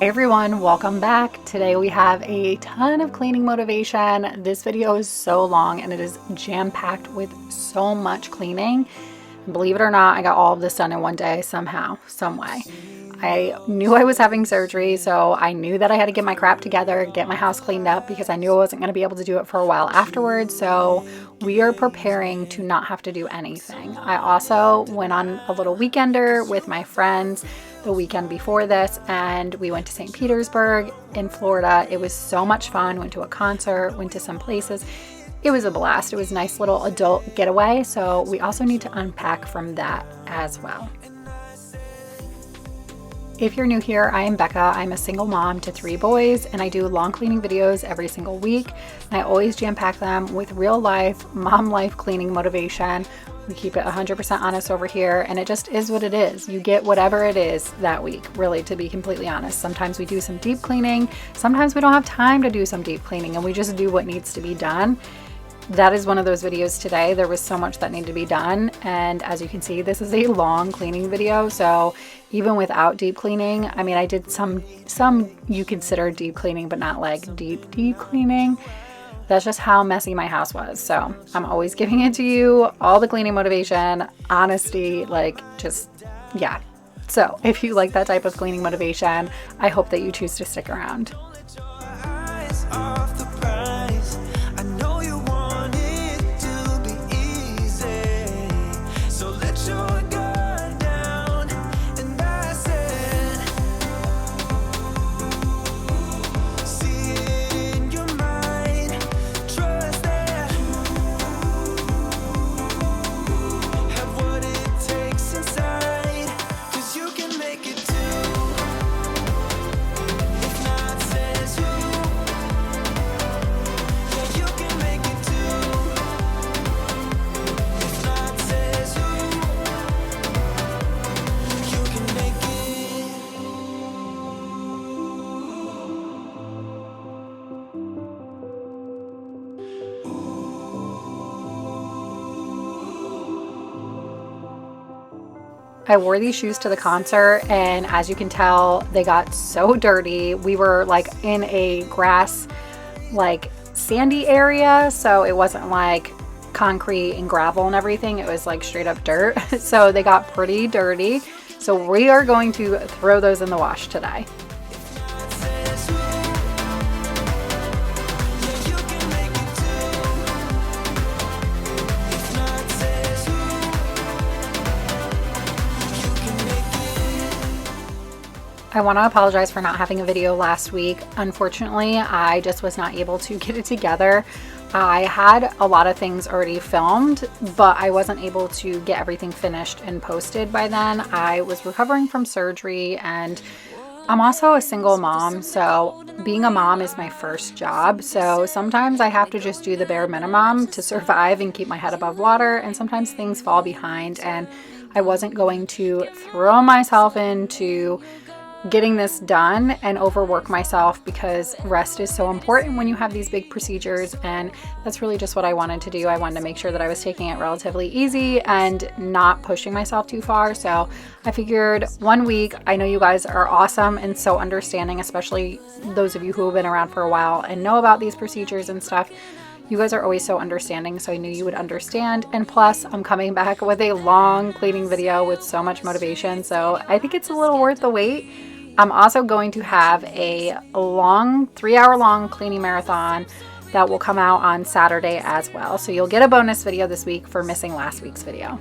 Hey everyone, welcome back. Today we have a ton of cleaning motivation. This video is so long and it is jam-packed with so much cleaning. And believe it or not, I got all of this done in one day somehow, some way. I knew I was having surgery, so I knew that I had to get my crap together, get my house cleaned up because I knew I wasn't going to be able to do it for a while afterwards. So we are preparing to not have to do anything. I also went on a little weekender with my friends the weekend before this, and we went to St. Petersburg in Florida. It was so much fun. Went to a concert, went to some places. It was a blast. It was a nice little adult getaway. So we also need to unpack from that as well. If you're new here, I am Becca. I'm a single mom to 3 boys, and I do long cleaning videos every single week. I always jam-pack them with real life, mom life cleaning motivation. We keep it 100% honest over here, and it just is what it is. You get whatever it is that week, really, to be completely honest. Sometimes we do some deep cleaning. Sometimes we don't have time to do some deep cleaning, and we just do what needs to be done. That is one of those videos today. There was so much that needed to be done, and as you can see, this is a long cleaning video. So even without deep cleaning, I mean, I did some you consider deep cleaning, but not like deep cleaning. That's just how messy my house was. So I'm always giving it to you, all the cleaning motivation, honesty, like just, yeah. So if you like that type of cleaning motivation, I hope that you choose to stick around. I wore these shoes to the concert, and as you can tell, they got so dirty. We were like in a grass, like sandy area, so it wasn't like concrete and gravel and everything. It was like straight up dirt. So they got pretty dirty. So we are going to throw those in the wash today. I want to apologize for not having a video last week. Unfortunately, I just was not able to get it together. I had a lot of things already filmed, but I wasn't able to get everything finished and posted by then. I was recovering from surgery, and I'm also a single mom, so being a mom is my first job. So sometimes I have to just do the bare minimum to survive and keep my head above water, and sometimes things fall behind, and I wasn't going to throw myself into getting this done and overwork myself, because rest is so important when you have these big procedures, and that's really just what I wanted to do. I wanted to make sure that I was taking it relatively easy and not pushing myself too far. So I figured 1 week. I know you guys are awesome and so understanding, especially those of you who have been around for a while and know about these procedures and stuff. You guys are always so understanding, so I knew you would understand. And plus, I'm coming back with a long cleaning video with so much motivation, so I think it's a little worth the wait. I'm also going to have a long 3-hour-long cleaning marathon that will come out on Saturday as well. So you'll get a bonus video this week for missing last week's video.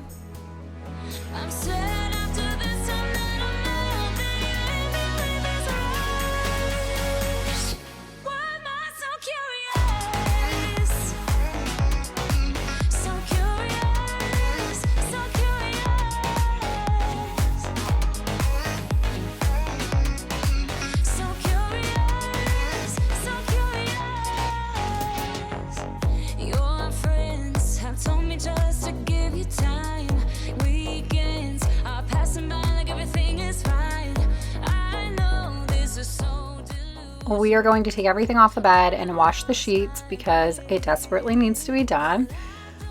We are going to take everything off the bed and wash the sheets because it desperately needs to be done.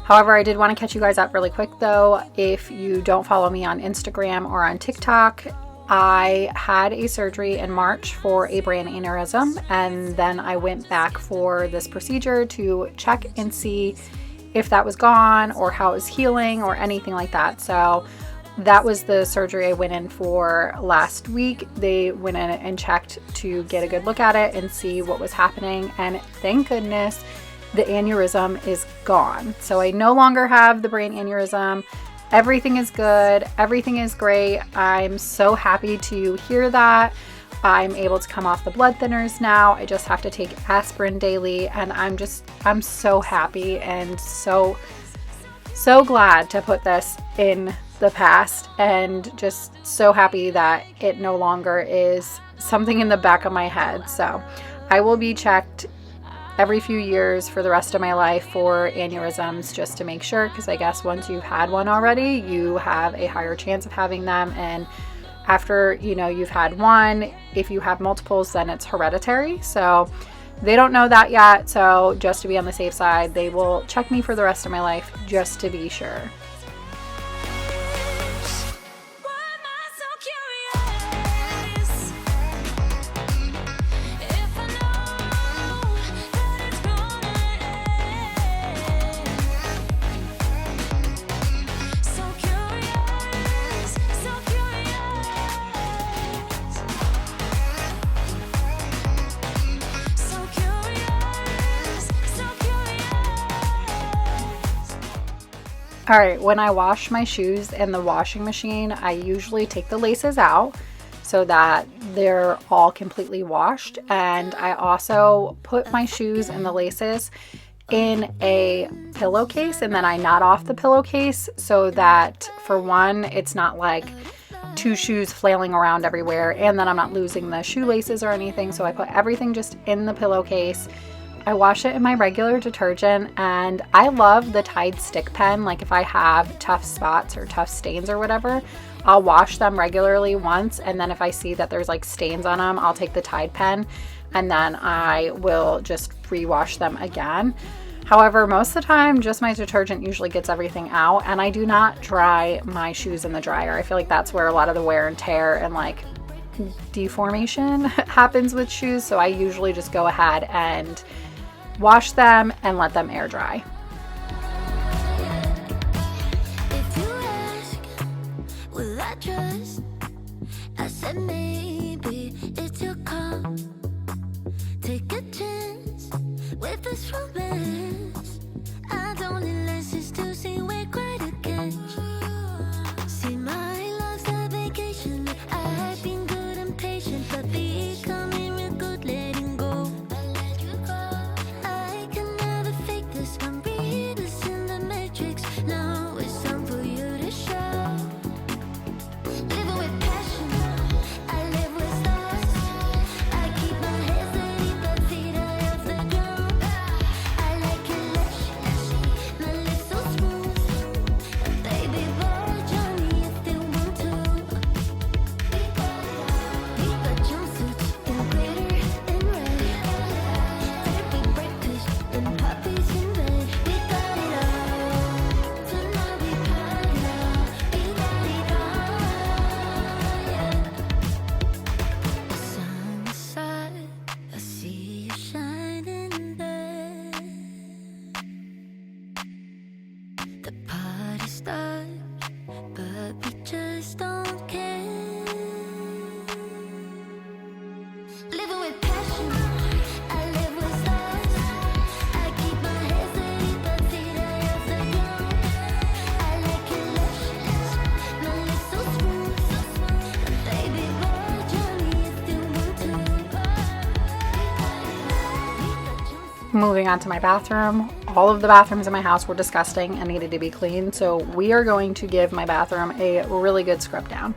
However, I did want to catch you guys up really quick though. If you don't follow me on Instagram or on TikTok, I had a surgery in March for a brain aneurysm, and then I went back for this procedure to check and see if that was gone or how it was healing or anything like that. So that was the surgery I went in for last week. They went in and checked to get a good look at it and see what was happening, and thank goodness the aneurysm is gone. So I no longer have the brain aneurysm. Everything is good. Everything is great. I'm so happy to hear that. I'm able to come off the blood thinners now. I just have to take aspirin daily, and I'm so happy and so glad to put this in the past, and just so happy that it no longer is something in the back of my head. So I will be checked every few years for the rest of my life for aneurysms, just to make sure, because I guess once you've had one already, you have a higher chance of having them. And after, you've had one, if you have multiples, then it's hereditary. So they don't know that yet. So just to be on the safe side, they will check me for the rest of my life just to be sure. All right, when I wash my shoes in the washing machine, I usually take the laces out so that they're all completely washed. And I also put my shoes and the laces in a pillowcase, and then I knot off the pillowcase so that, for one, it's not like two shoes flailing around everywhere, and then I'm not losing the shoelaces or anything. So I put everything just in the pillowcase. I wash it in my regular detergent, and I love the Tide stick pen. Like if I have tough spots or tough stains or whatever, I'll wash them regularly once, and then if I see that there's like stains on them, I'll take the Tide pen and then I will just rewash them again. However, most of the time, just my detergent usually gets everything out, and I do not dry my shoes in the dryer. I feel like that's where a lot of the wear and tear and like deformation happens with shoes. So I usually just go ahead and wash them and let them air dry. If you ask, will I trust? I said maybe it's your call. Take a chance with this romance. I don't need lessons to see we're quite a catch. See, my life's a vacation. I've been good and patient, but becoming real good letting go. I can never fake this. I'm read this in the matrix. Now it's time for you to show. Living with passion, I live with stars. I keep my head steady, but feet are off the ground. I like it lush, my lips so smooth. Baby boy, Johnny, if you want to. We got jumpsuits in glitter and red. Therapy breakfast and puppies in bed. We got it all. Tonight we party now. We got it all, yeah. Sunset, I see you shining there. The party starts, but we just don't care. Living with passion, I live with stars. I keep my head steady, but feet are off the ground. I like it lush, my lips so smooth. Baby boy, Johnny, if you want to. Moving on to my bathroom. All of the bathrooms in my house were disgusting and needed to be cleaned, so we are going to give my bathroom a really good scrub down.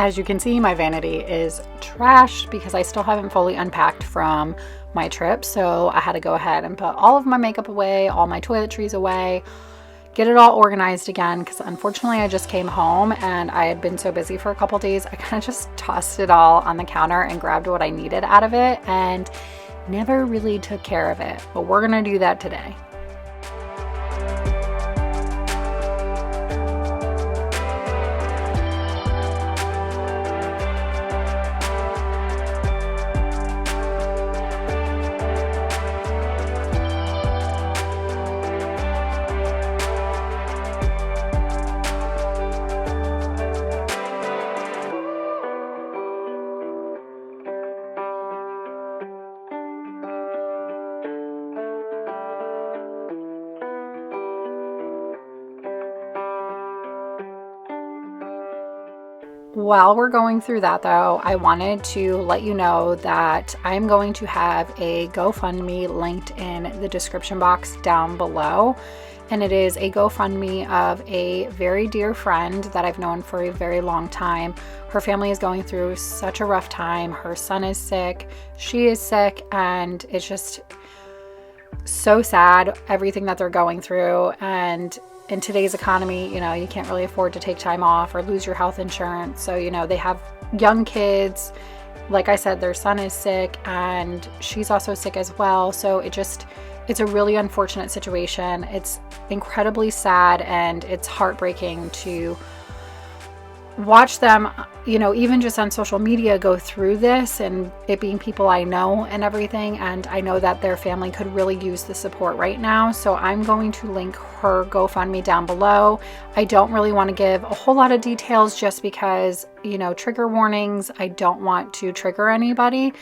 As you can see, my vanity is trashed because I still haven't fully unpacked from my trip. So I had to go ahead and put all of my makeup away, all my toiletries away, get it all organized again, because unfortunately I just came home and I had been so busy for a couple days. I kind of just tossed it all on the counter and grabbed what I needed out of it and never really took care of it. But we're gonna do that today. While we're going through that though, I wanted to let you know that I'm going to have a GoFundMe linked in the description box down below. And it is a GoFundMe of a very dear friend that I've known for a very long time. Her family is going through such a rough time. Her son is sick, she is sick, and it's just so sad, everything that they're going through. And in today's economy, you know, you can't really afford to take time off or lose your health insurance. So, you know, they have young kids. Like I said, their son is sick and she's also sick as well. So it's a really unfortunate situation. It's incredibly sad and it's heartbreaking to watch them, you know, even just on social media go through this, and it being people I know and everything. And I know that their family could really use the support right now. So I'm going to link her GoFundMe down below. I don't really want to give a whole lot of details just because, you know, trigger warnings. I don't want to trigger anybody.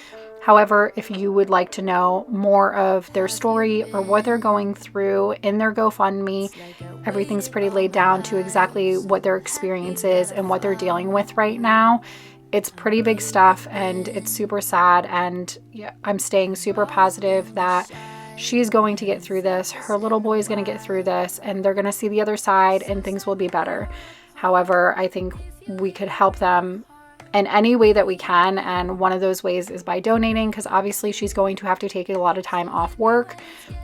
However, if you would like to know more of their story or what they're going through in their GoFundMe, everything's pretty laid down to exactly what their experience is and what they're dealing with right now. It's pretty big stuff and it's super sad, and yeah, I'm staying super positive that she's going to get through this. Her little boy is going to get through this and they're going to see the other side and things will be better. However, I think we could help them in any way that we can, and one of those ways is by donating, because obviously she's going to have to take a lot of time off work,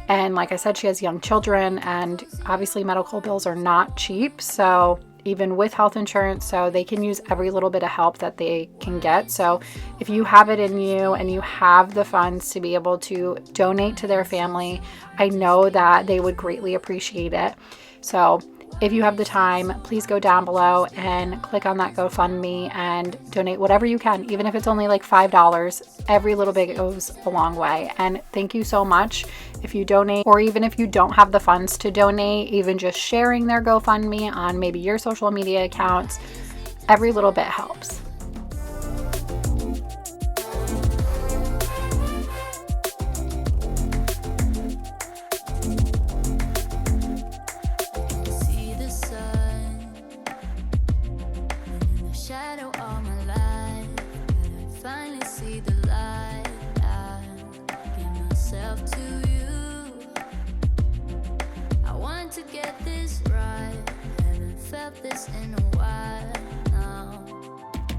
and like I said, she has young children and obviously medical bills are not cheap, so even with health insurance, so they can use every little bit of help that they can get. So if you have it in you and you have the funds to be able to donate to their family, I know that they would greatly appreciate it. So if you have the time, please go down below and click on that GoFundMe and donate whatever you can, even if it's only like $5. Every little bit goes a long way. And thank you so much if you donate, or even if you don't have the funds to donate, even just sharing their GoFundMe on maybe your social media accounts. Every little bit helps. This in a while now.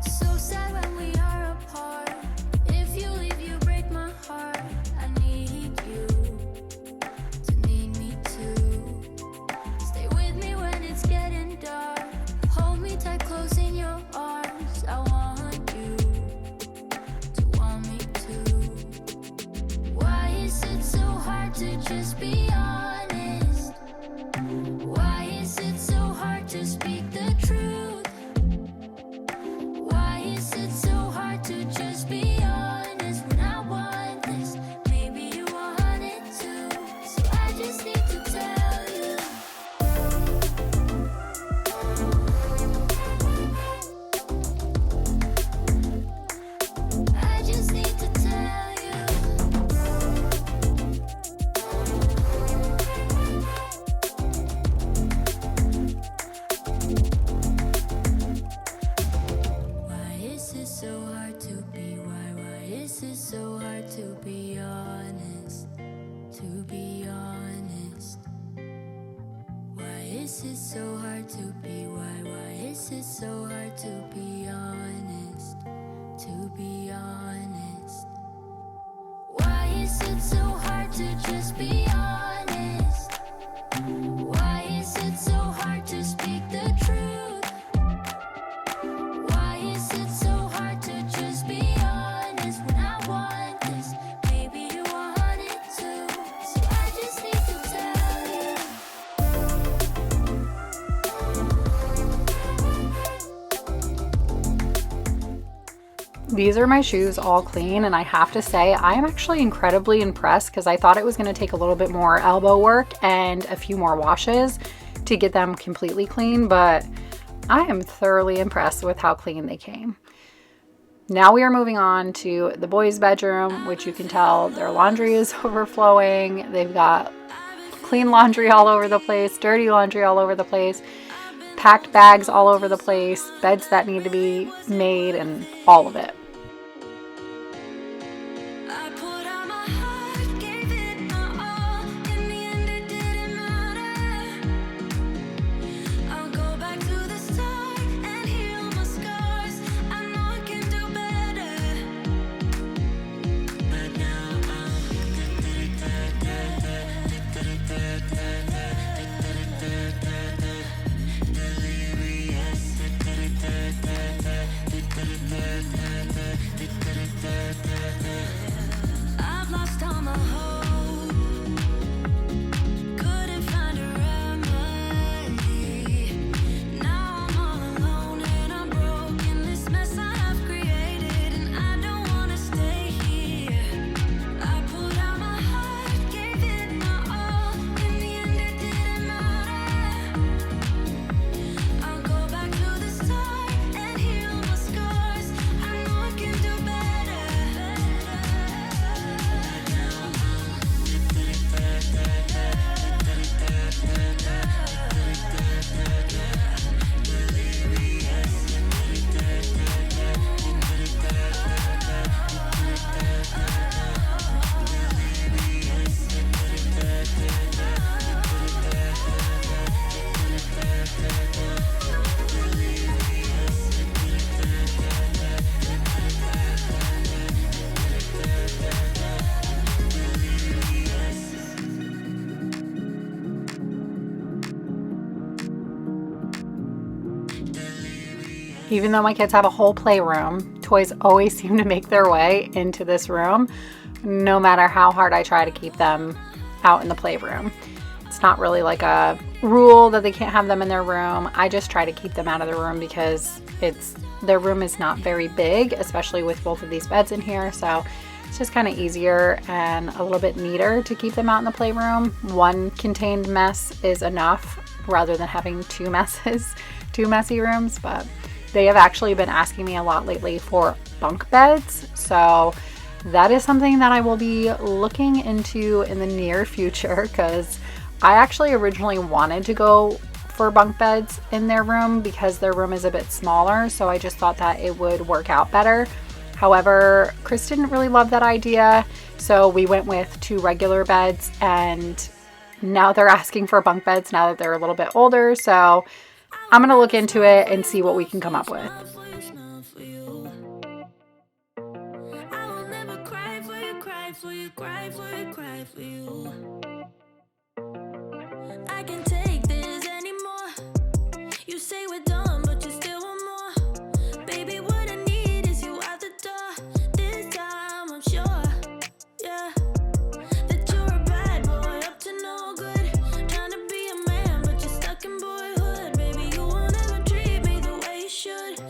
So sad when we are apart. If you leave, you break my heart. I need you to need me too. Stay with me when it's getting dark. Hold me tight, close in your arms. I want you to want me too. Why is it so hard to just be honest? Why is it so hard to speak the truth? is it so hard to be? Why is it so hard to be honest? To be honest. Why is it so hard to just be honest? Why is it so hard to speak the truth? Why is it so hard to just be honest when I want this? Maybe you want it too, so I just need to tell you. These are my shoes all clean, and I have to say I am actually incredibly impressed because I thought it was going to take a little bit more elbow work and a few more washes to get them completely clean, but I am thoroughly impressed with how clean they came. Now we are moving on to the boys' bedroom, which you can tell their laundry is overflowing. They've got clean laundry all over the place, dirty laundry all over the place, packed bags all over the place, beds that need to be made, and all of it. I put out my heart, gave it my all. In the end, it didn't matter. I'll go back to the start and heal my scars. I know I can do better. But now I've lost all my hope. Couldn't find a remedy. Now I'm all alone and I'm broken. This mess I have created, and I don't wanna stay here. I put out my heart, gave it my all. In the end, it didn't matter. I'll go back to the start and heal my scars. I know I can do better. Even though my kids have a whole playroom, toys always seem to make their way into this room, no matter how hard I try to keep them out in the playroom. It's not really like a rule that they can't have them in their room. I just try to keep them out of the room because their room is not very big, especially with both of these beds in here. So it's just kind of easier and a little bit neater to keep them out in the playroom. One contained mess is enough rather than having two messes, two messy rooms. But they have actually been asking me a lot lately for bunk beds. So that is something that I will be looking into in the near future, because I actually originally wanted to go for bunk beds in their room because their room is a bit smaller. So I just thought that it would work out better. However, Chris didn't really love that idea. So we went with 2 regular beds, and now they're asking for bunk beds now that they're a little bit older. So I'm going to look into it and see what we can come up with. I will never cry for you, cry for you, cry for you, cry for you. I can't take this anymore. You say we're done, but you still want more. Baby, what I need is you out the door. This time I'm sure, yeah, that you're a bad boy, up to no good. Trying to be a man, but you're stuck in boyhood. Baby, you won't ever treat me the way you should.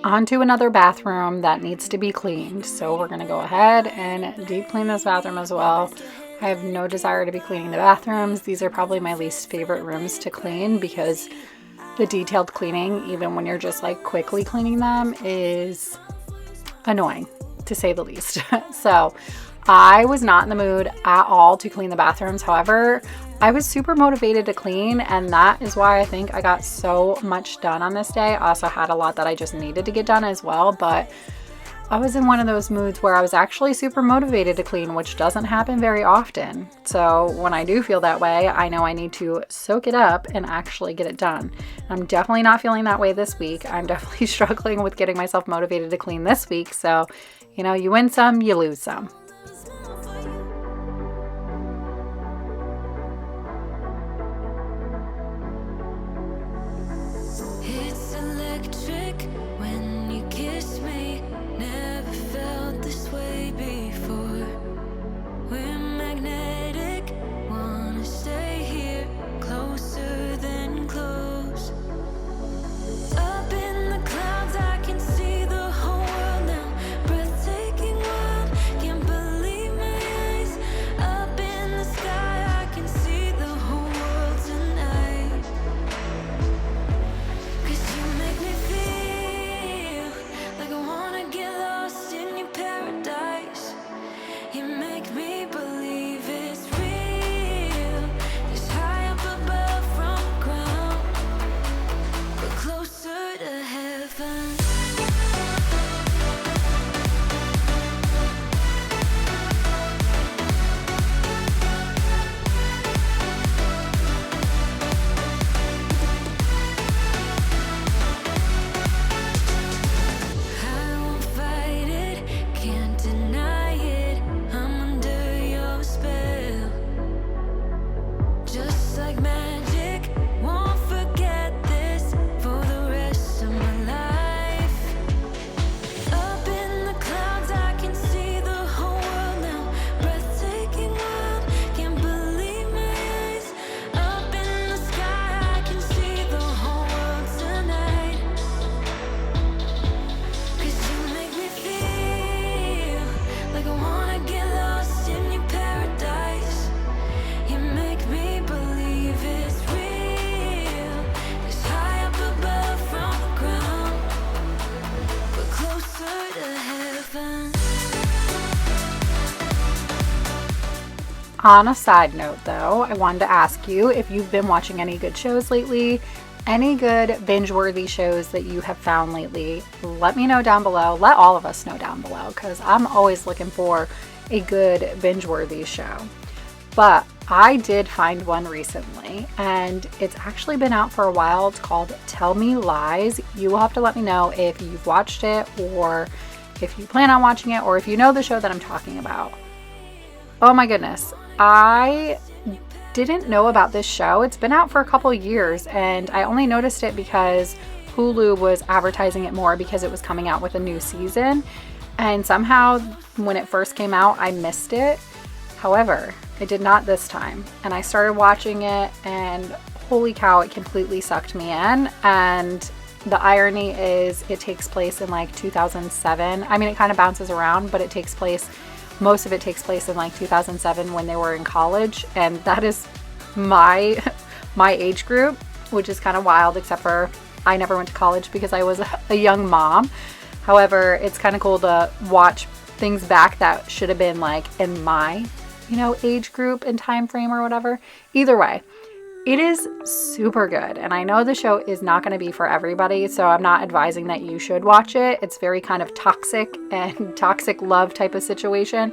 On to another bathroom that needs to be cleaned. So we're going to go ahead and deep clean this bathroom as well. I have no desire to be cleaning the bathrooms. These are probably my least favorite rooms to clean because the detailed cleaning, even when you're just like quickly cleaning them, is annoying to say the least. So I was not in the mood at all to clean the bathrooms. However, I was super motivated to clean, and that is why I think I got so much done on this day. I also had a lot that I just needed to get done as well, but I was in one of those moods where I was actually super motivated to clean, which doesn't happen very often. So when I do feel that way, I know I need to soak it up and actually get it done. I'm definitely not feeling that way this week. I'm definitely struggling with getting myself motivated to clean this week. So, you know, you win some, you lose some. It's electric when you kiss me. Never felt this way before. We're magnetic, wanna stay here, closer than close. Up in the clouds, I can see the whole world now. Breathtaking world, can't believe my eyes. Up in the sky, I can see the whole world tonight. 'Cause you make me feel like I wanna get lost in your paradise. You make me believe it's real. It's high up above from the ground, but closer to heaven. I won't fight it, can't deny it. I'm under your spell. Just like magic, won't forget this for the rest of my life. Up in the clouds, I can see the whole world now. Breathtaking world, can't believe my eyes. Up in the sky, I can see the whole world tonight. 'Cause you make me feel like I wanna get lost in your paradise. You make me believe it's real. It's high up above from the ground, but closer to heaven. On a side note though, I wanted to ask you if you've been watching any good shows lately, any good binge-worthy shows that you have found lately. Let me know down below. Let all of us know down below, because I'm always looking for a good binge-worthy show. But I did find one recently, and it's actually been out for a while. It's called Tell Me Lies. You will have to let me know if you've watched it, or if you plan on watching it, or if you know the show that I'm talking about. Oh my goodness. I didn't know about this show. It's been out for a couple years, and I only noticed it because Hulu was advertising it more because it was coming out with a new season. And somehow when it first came out, I missed it. However, I did not this time. And I started watching it, and holy cow, it completely sucked me in. And the irony is it takes place in like 2007. I mean, it kind of bounces around, but most of it takes place in like 2007 when they were in college. And that is my age group, which is kind of wild, except for I never went to college because I was a young mom. However, it's kind of cool to watch things back that should have been like in my, age group and time frame or whatever. Either way, it is super good. And I know the show is not going to be for everybody, so I'm not advising that you should watch it. It's very kind of toxic and toxic love type of situation.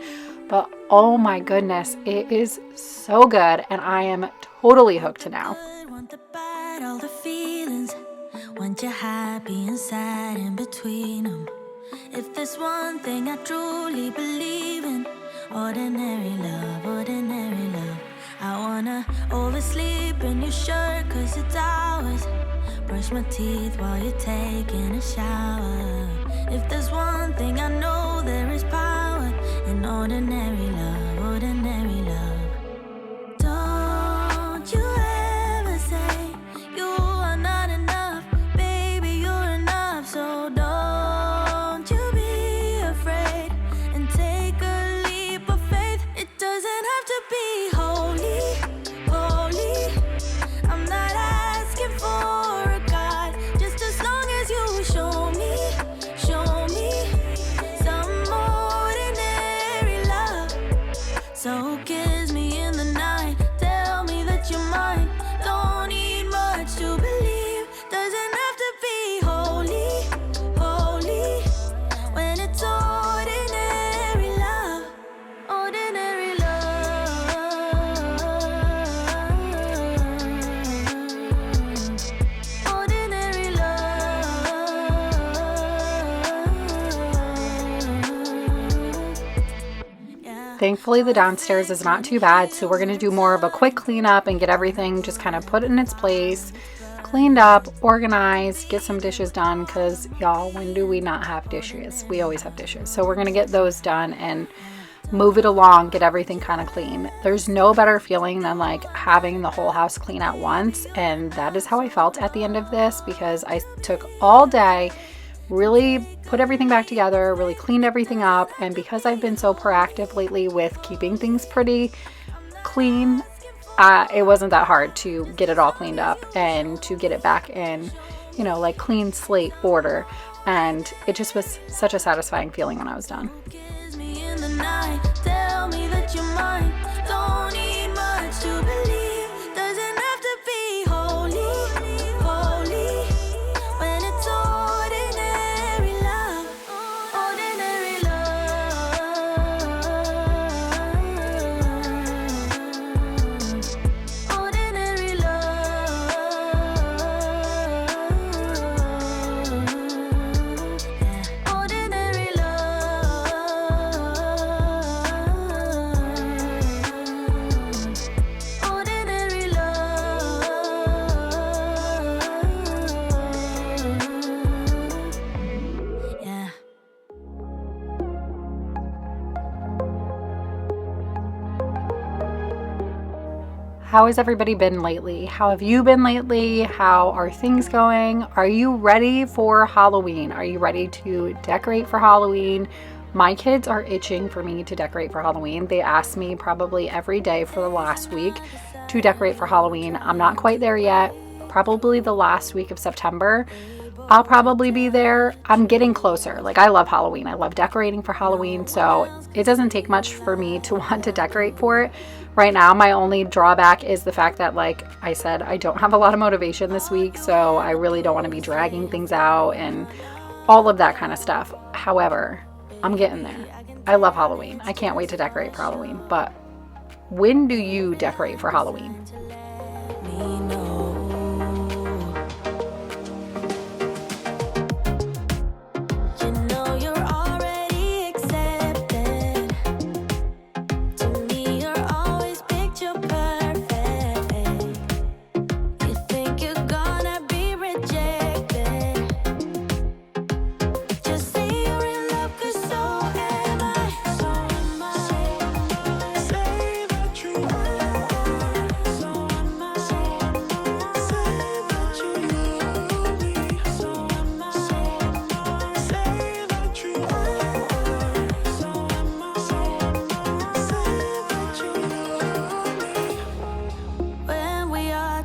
But oh my goodness, it is so good, and I am totally hooked now. Want the bad, all the feelings. Want you happy and sad in between them. If there's one thing I truly believe in, ordinary love, ordinary love. I wanna oversleep in your shirt 'cause it's ours. Brush my teeth while you're taking a shower. If there's one thing I know, there is power in ordinary love, ordinary love. Don't you ever say you are not enough, baby, you're enough. So don't Thankfully, the downstairs is not too bad, so we're going to do more of a quick cleanup and get everything just kind of put in its place, cleaned up, organized, get some dishes done, because y'all, when do we not have dishes? We always have dishes. So we're going to get those done and move it along, get everything kind of clean. There's no better feeling than like having the whole house clean at once, and that is how I felt at the end of this, because I took all day, really put everything back together, really cleaned everything up, and because I've been so proactive lately with keeping things pretty clean, it wasn't that hard to get it all cleaned up and to get it back in, you know, like clean slate order, and it just was such a satisfying feeling when I was done. Tell me that you're mine. Don't need much to believe. Doesn't have to be holy, holy. When it's ordinary love, ordinary love, ordinary love, ordinary How has everybody been lately? How have you been lately? How are things going? Are you ready for Halloween? Are you ready to decorate for Halloween? My kids are itching for me to decorate for Halloween. They asked me probably every day for the last week to decorate for Halloween. I'm not quite there yet. Probably the last week of September, I'll probably be there. I'm getting closer. Like, I love Halloween. I love decorating for Halloween, so it doesn't take much for me to want to decorate for it. Right now, my only drawback is the fact that, like I said, I don't have a lot of motivation this week, so I really don't want to be dragging things out and all of that kind of stuff. However, I'm getting there. I love Halloween. I can't wait to decorate for Halloween. But when do you decorate for Halloween?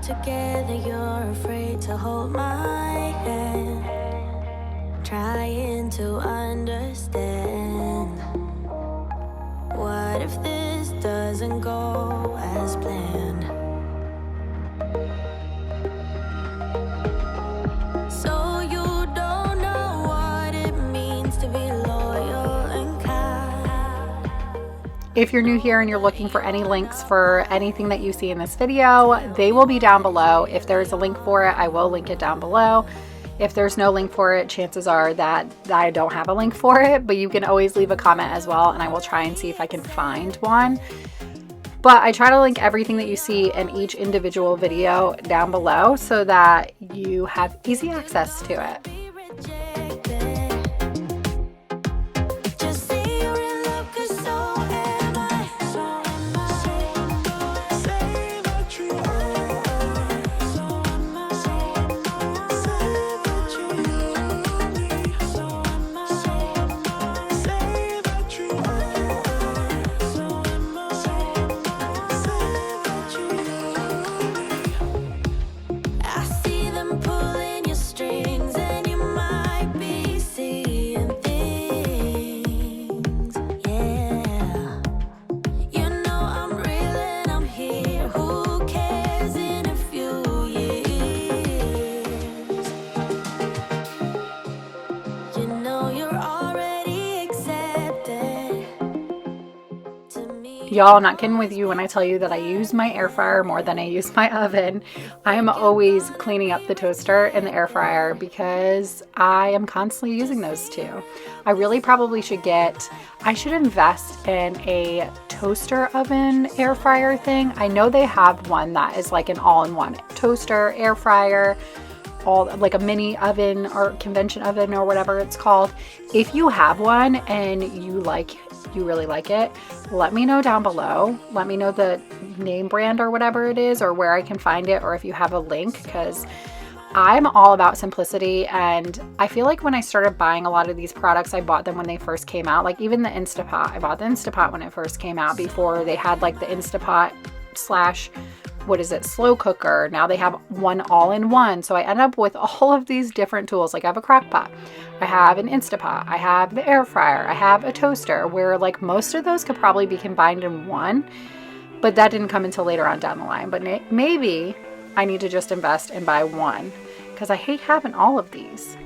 Together, you're afraid to hold my hand, trying to understand. What if this doesn't go as planned? So you don't know what it means to be loyal and kind. If you're new here and you're looking for any links for anything that you see in this video, they will be down below. If there's a link for it, I will link it down below. If there's no link for it, chances are that I don't have a link for it, but you can always leave a comment as well, and I will try and see if I can find one. But I try to link everything that you see in each individual video down below so that you have easy access to it. I see them pulling your strings and you Y'all, not kidding with you when I tell you that I use my air fryer more than I use my oven. I am always cleaning up the toaster and the air fryer because I am constantly using those two. I really probably should invest in a toaster oven air fryer thing. I know they have one that is like an all-in-one toaster, air fryer, all like a mini oven or convention oven or whatever it's called. If you have one and you really like it, let me know down below. Let me know the name brand or whatever it is, or where I can find it, or if you have a link, because I'm all about simplicity. And I feel like when I started buying a lot of these products, I bought them when they first came out. Like even the Instapot, I bought the Instapot when it first came out, before they had like the Instapot slash slow cooker. Now they have one all-in-one. So I end up with all of these different tools. Like I have a crock pot, I have an Instapot, I have the air fryer, I have a toaster, where like most of those could probably be combined in one, but that didn't come until later on down the line. But maybe I need to just invest and buy one, because I hate having all of these.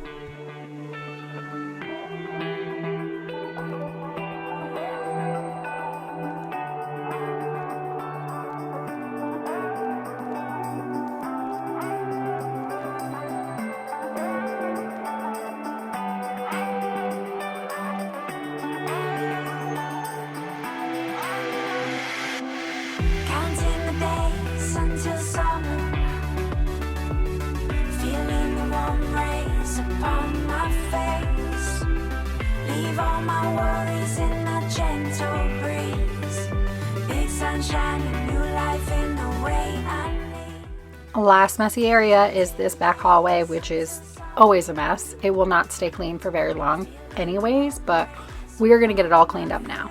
Counting the days until summer, feeling the warm rays upon my face. Leave all my worries in a gentle breeze. Big sunshine and new life in the way I need. Last messy area is this back hallway, which is always a mess. It will not stay clean for very long anyways, but we are going to get it all cleaned up now.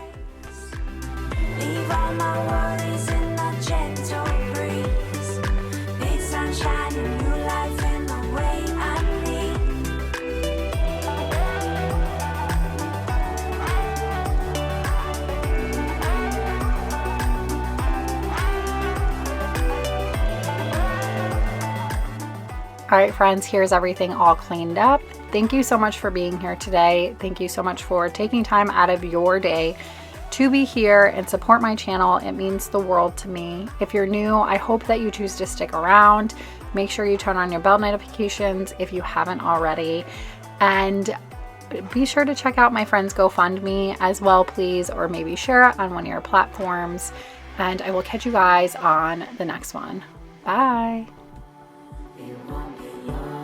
Leave all my worries in a gentle breeze. Big sunshine and new life in the way I need. All right, friends, here's everything all cleaned up. Thank you so much for being here today. Thank you so much for taking time out of your day to be here and support my channel. It means the world to me. If you're new, I hope that you choose to stick around. Make sure you turn on your bell notifications if you haven't already. And be sure to check out my friend's GoFundMe as well, please, or maybe share it on one of your platforms. And I will catch you guys on the next one. Bye. It won't be long.